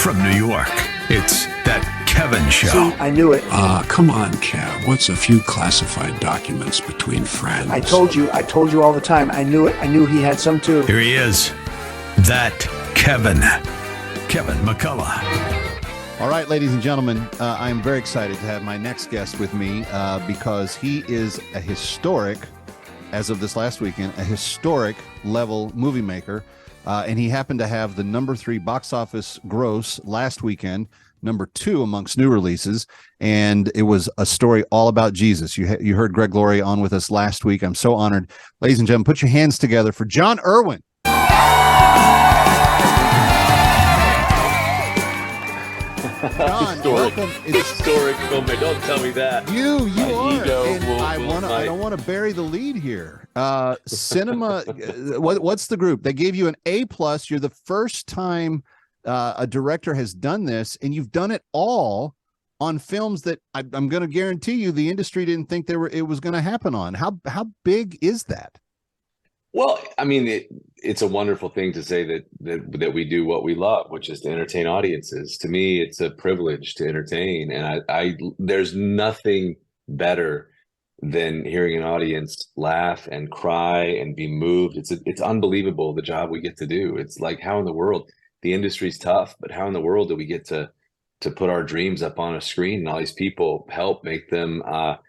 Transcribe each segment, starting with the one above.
from New York, it's That Kevin Show. See, I knew it. Come on, Kev. What's a few classified documents between friends? I told you all the time. I knew it. I knew he had some too. Here he is, That Kevin McCullough. All right, ladies and gentlemen, I'm very excited to have my next guest with me because he is a historic, as of this last weekend, a historic level movie maker. And he happened to have the number 3 box office gross last weekend, number 2 amongst new releases. And it was a story all about Jesus. You heard Greg Laurie on with us last week. I'm so honored. Ladies and gentlemen, put your hands together for John Erwin. John, welcome. Historic film. Don't tell me that. You are. Ego I don't want to bury the lead here. Cinema. What's the group? They gave you an A+. You're the first time a director has done this, and you've done it all on films that I'm going to guarantee you the industry didn't think it was going to happen on. How big is that? Well, I mean, it's a wonderful thing to say that we do what we love, which is to entertain audiences. To me, it's a privilege to entertain, and I there's nothing better than hearing an audience laugh and cry and be moved. It's unbelievable the job we get to do. It's like, how in the world, the industry's tough, but how in the world do we get to put our dreams up on a screen and all these people help make them a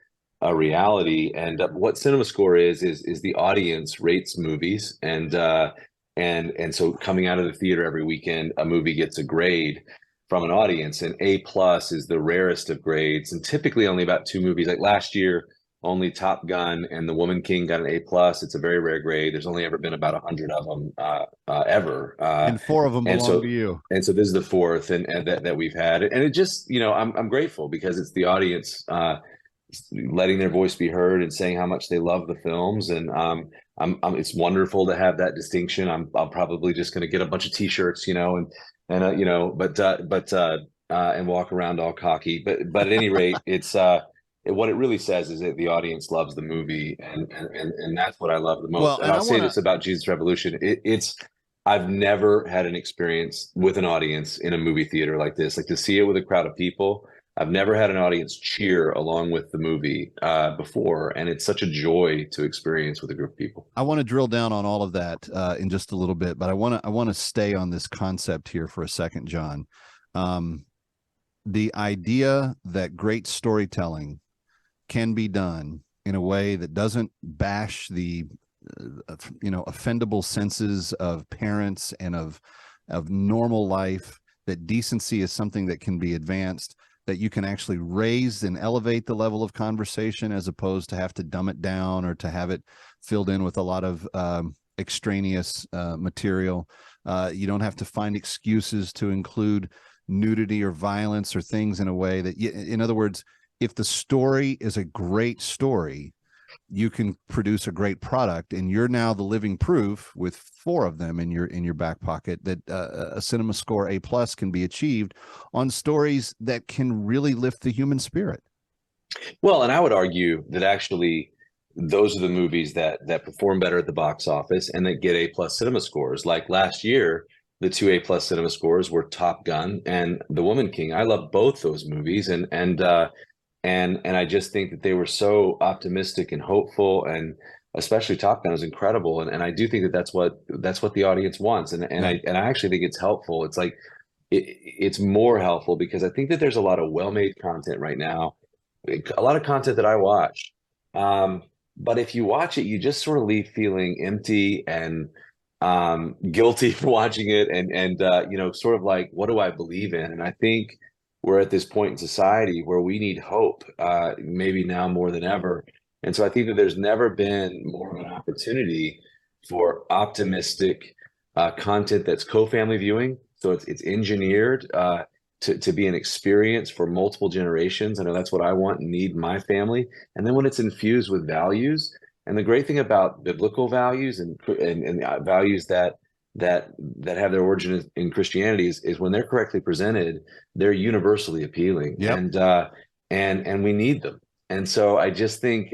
reality? And what CinemaScore is the audience rates movies, and so coming out of the theater every weekend, a movie gets a grade from an audience, and A+ is the rarest of grades, and typically only about 2 movies. Like last year, only Top Gun and The Woman King got an A+. It's a very rare grade. There's only ever been about 100 of them ever, and 4 of them belong to you. And so this is the 4th, and that we've had, and it just, I'm grateful because it's the audience letting their voice be heard and saying how much they love the films. And it's wonderful to have that distinction. I'm probably just going to get a bunch of T-shirts, and walk around all cocky. But at any rate, it's what it really says is that the audience loves the movie, and that's what I love the most. Well, and I'll say this about Jesus Revolution: I've never had an experience with an audience in a movie theater like this, like to see it with a crowd of people. I've never had an audience cheer along with the movie before, and it's such a joy to experience with a group of people. I want to drill down on all of that in just a little bit, but I want to stay on this concept here for a second, John. The idea that great storytelling can be done in a way that doesn't bash the offendable senses of parents and of normal life, that decency is something that can be advanced, that you can actually raise and elevate the level of conversation as opposed to have to dumb it down or to have it filled in with a lot of extraneous material. You don't have to find excuses to include nudity or violence or things in a way that, in other words, if the story is a great story, you can produce a great product, and you're now the living proof with 4 of them in your back pocket that a CinemaScore A+ can be achieved on stories that can really lift the human spirit. Well, and I would argue that actually those are the movies that perform better at the box office and that get A+ cinema scores. Like last year, the 2 A+ cinema scores were Top Gun and The Woman King. I love both those movies, and I just think that they were so optimistic and hopeful, and especially Top Gun is incredible. And I do think that that's what the audience wants. And I actually think it's helpful. It's like, it's more helpful because I think that there's a lot of well-made content right now, a lot of content that I watch. But if you watch it, you just sort of leave feeling empty and guilty for watching it. And sort of like, what do I believe in? And I think we're at this point in society where we need hope, maybe now more than ever. And so I think that there's never been more of an opportunity for optimistic content that's co-family viewing. So it's engineered to be an experience for multiple generations. I know that's what I want and need in my family. And then when it's infused with values, and the great thing about biblical values and values that have their origin in Christianity is when they're correctly presented, they're universally appealing. Yep. And we need them. And so I just think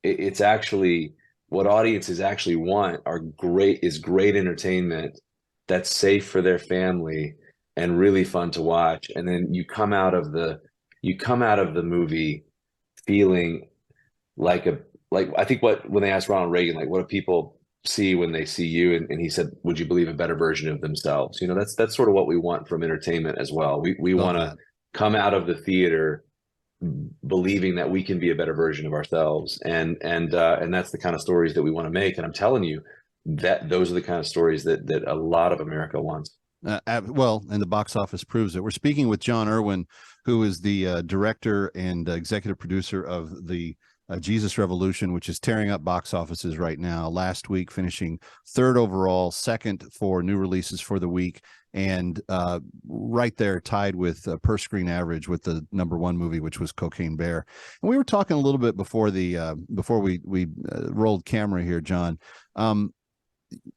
it's actually what audiences actually want is great entertainment that's safe for their family, and really fun to watch. And then you come out of the movie feeling like I think when they asked Ronald Reagan, like, what do people see when they see you? And he said, would you believe a better version of themselves? That's sort of what we want from entertainment as well. We want to come out of the theater believing that we can be a better version of ourselves. And that's the kind of stories that we want to make. And I'm telling you that those are the kind of stories that a lot of America wants. Well, and the box office proves it. We're speaking with John Erwin, who is the director and executive producer of the Jesus Revolution, which is tearing up box offices right now. Last week, finishing third overall, second for new releases for the week, and right there tied with per screen average with the number one movie, which was Cocaine Bear. And we were talking a little bit before we rolled camera here, John.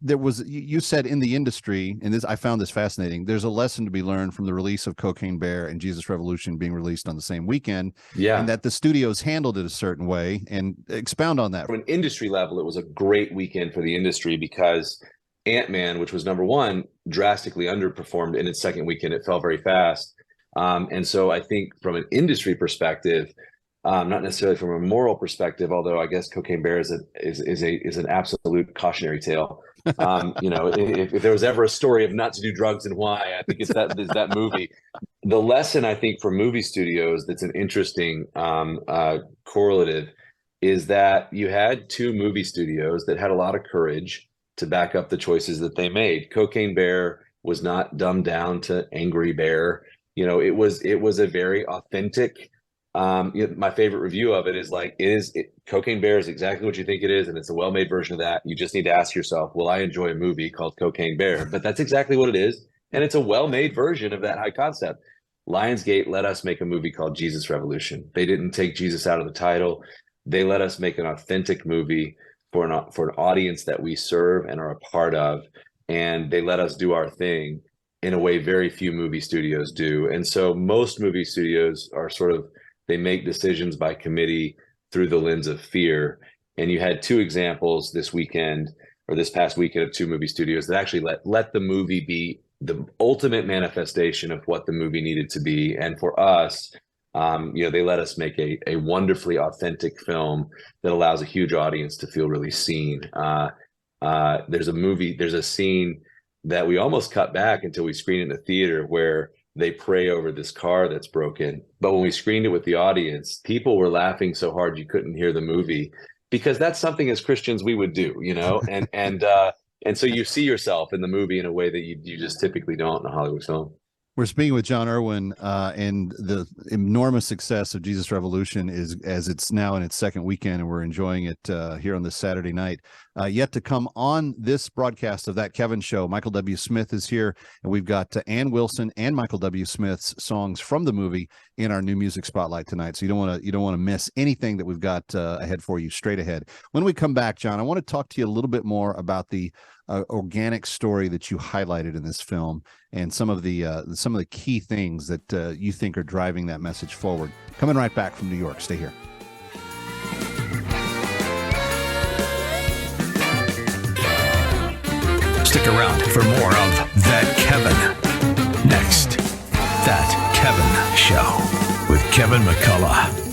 There was, you said in the industry, and this, I found this fascinating, there's a lesson to be learned from the release of Cocaine Bear and Jesus Revolution being released on the same weekend. Yeah. And that the studios handled it a certain way. And expound on that. From an industry level, it was a great weekend for the industry because Ant-Man, which was number one, drastically underperformed in its second weekend. It fell very fast. And so I think from an industry perspective, not necessarily from a moral perspective, although I guess Cocaine Bear is an absolute cautionary tale. If there was ever a story of not to do drugs and why, I think it's that movie. The lesson I think for movie studios that's an interesting correlative is that you had two movie studios that had a lot of courage to back up the choices that they made. Cocaine Bear was not dumbed down to Angry Bear. It was a very authentic. My favorite review of it is Cocaine Bear is exactly what you think it is, and it's a well-made version of that. You just need to ask yourself, will I enjoy a movie called Cocaine Bear? But that's exactly what it is, and it's a well-made version of that high concept. Lionsgate let us make a movie called Jesus Revolution. They didn't take Jesus out of the title. They let us make an authentic movie for an audience that we serve and are a part of, and they let us do our thing in a way very few movie studios do. And so most movie studios are they make decisions by committee through the lens of fear. And you had two examples this past weekend of two movie studios that actually let the movie be the ultimate manifestation of what the movie needed to be. And for us, they let us make a wonderfully authentic film that allows a huge audience to feel really seen. There's a scene that we almost cut back until we screened it in the theater where they pray over this car that's broken. But when we screened it with the audience, people were laughing so hard you couldn't hear the movie, because that's something as Christians we would do, and so you see yourself in the movie in a way that you just typically don't in a Hollywood film. We're speaking with John Erwin, and the enormous success of Jesus Revolution is, as it's now in its second weekend, and we're enjoying it here on this Saturday night. Yet to come on this broadcast of That Kevin Show, Michael W. Smith is here, and we've got Ann Wilson and Michael W. Smith's songs from the movie in our new music spotlight tonight. So you don't want to miss anything that we've got ahead for you straight ahead. When we come back, John, I want to talk to you a little bit more about the organic story that you highlighted in this film and some of the key things that you think are driving that message forward. Coming right back from New York. Stay here. Stick around for more of That Kevin. Next, That Kevin Show with Kevin McCullough.